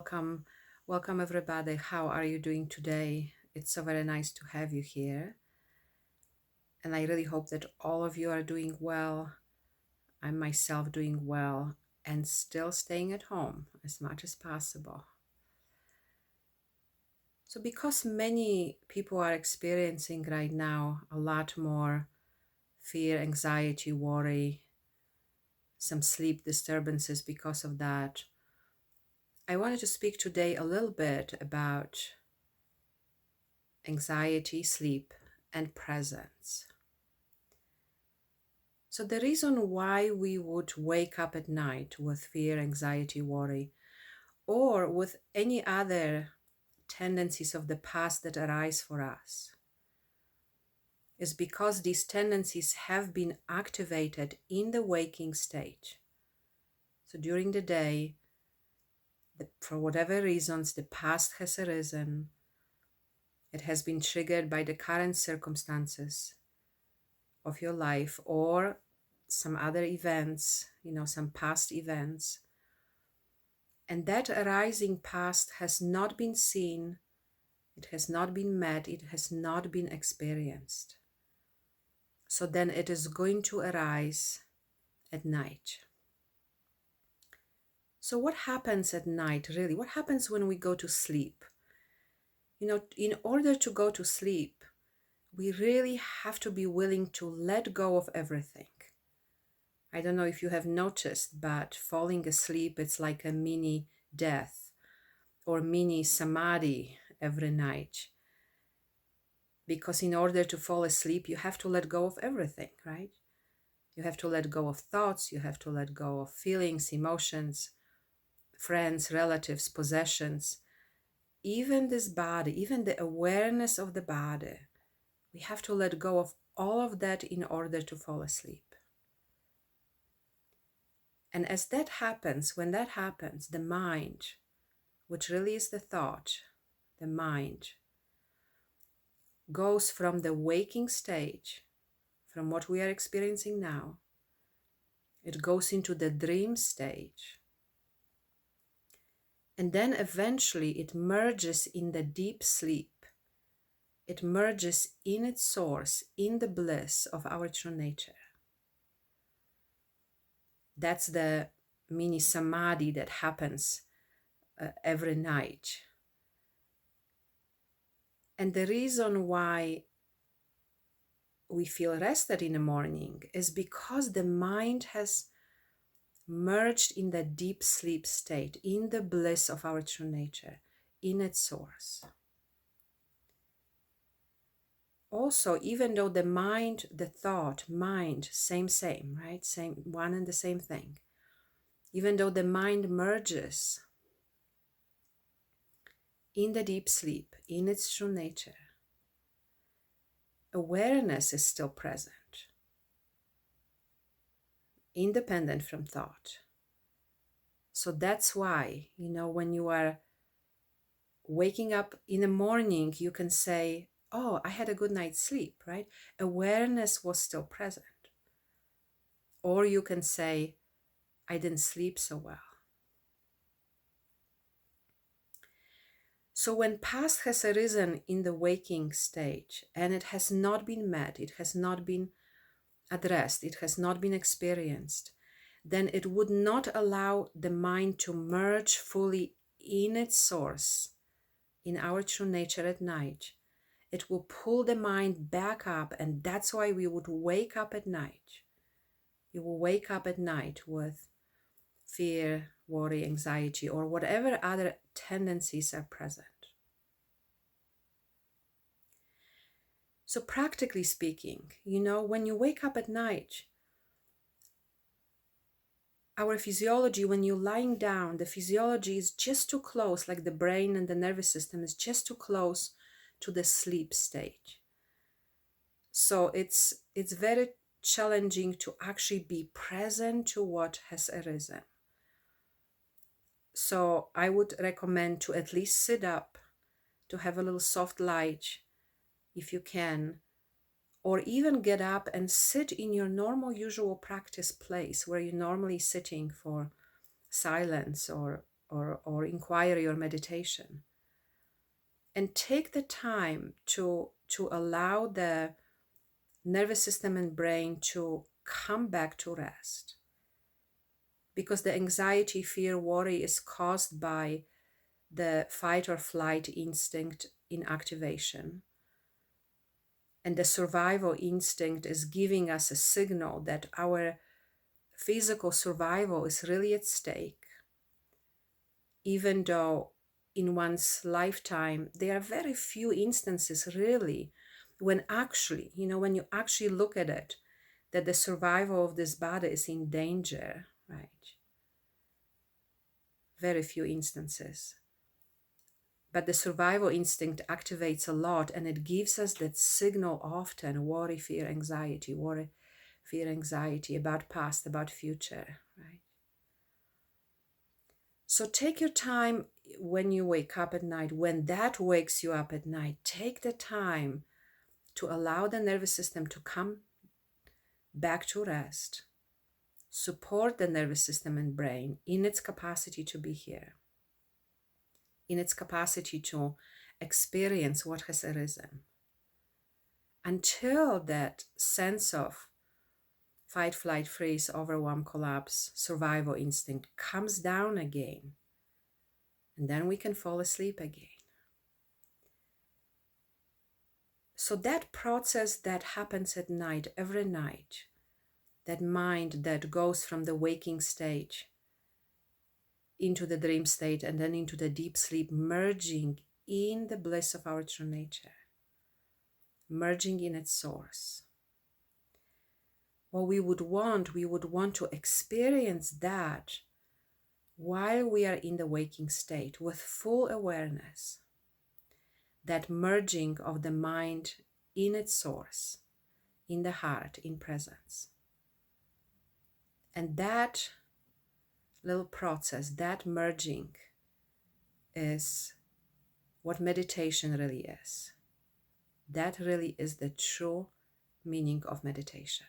Welcome, welcome everybody. How are you doing today? It's so very nice to have you here. And I really hope that all of you are doing well. I'm myself doing well and still staying at home as much as possible. So, because many people are experiencing right now a lot more fear, anxiety, worry, some sleep disturbances because of that, I wanted to speak today a little bit about anxiety, sleep, and presence. So, the reason why we would wake up at night with fear, anxiety, worry, or with any other tendencies of the past that arise for us is because these tendencies have been activated in the waking stage. So, during the day, for whatever reasons, the past has arisen, it has been triggered by the current circumstances of your life or some other events, some past events. And that arising past has not been seen, it has not been met, it has not been experienced. So then it is going to arise at night. So, what happens at night really? What happens when we go to sleep? In order to go to sleep, we really have to be willing to let go of everything. I don't know if you have noticed, but falling asleep, it's like a mini death or mini-samadhi every night. Because in order to fall asleep, you have to let go of everything, right? You have to let go of thoughts, you have to let go of feelings, emotions, friends, relatives, possessions, even this body, even the awareness of the body. We have to let go of all of that in order to fall asleep. And as that happens, when that happens, the mind, which really is the thought, the mind, goes from the waking stage, from what we are experiencing now, it goes into the dream stage. And then eventually it merges in the deep sleep. It merges in its source, in the bliss of our true nature. That's the mini-samadhi that happens every night. And the reason why we feel rested in the morning is because the mind has merged in the deep sleep state, in the bliss of our true nature, in its source. Also, even though the mind, the thought, mind, same, right? Same, one and the same thing. Even though the mind merges in the deep sleep, in its true nature, awareness is still present, independent from thought. So that's why, when you are waking up in the morning, you can say, oh, I had a good night's sleep, right? Awareness was still present. Or you can say, I didn't sleep so well. So when past has arisen in the waking stage and it has not been met, it has not been addressed, it has not been experienced, then it would not allow the mind to merge fully in its source, in our true nature at night. It will pull the mind back up, and that's why we would wake up at night. You will wake up at night with fear, worry, anxiety, or whatever other tendencies are present. So practically speaking, when you wake up at night, our physiology, when you're lying down, the physiology is just too close, like the brain and the nervous system is just too close to the sleep stage. So it's very challenging to actually be present to what has arisen. So I would recommend to at least sit up, to have a little soft light if you can, or even get up and sit in your usual practice place where you're normally sitting for silence or or inquiry or meditation. And take the time to allow the nervous system and brain to come back to rest. Because the anxiety, fear, worry is caused by the fight or flight instinct in activation. And the survival instinct is giving us a signal that our physical survival is really at stake, even though in one's lifetime there are very few instances really when actually, when you actually look at it, that the survival of this body is in danger, right? Very few instances. But the survival instinct activates a lot, and it gives us that signal often: worry, fear, anxiety, worry, fear, anxiety about past, about future, right? So take your time when you wake up at night, when that wakes you up at night, take the time to allow the nervous system to come back to rest, support the nervous system and brain in its capacity to be here, in its capacity to experience what has arisen, until that sense of fight, flight, freeze, overwhelm, collapse, survival instinct comes down again. And then we can fall asleep again. So that process that happens at night, every night, that mind that goes from the waking stage into the dream state and then into the deep sleep, merging in the bliss of our true nature, merging in its source. What we would want to experience that while we are in the waking state with full awareness, that merging of the mind in its source, in the heart, in presence. And that little process, that merging, is what meditation really is. That really is the true meaning of meditation.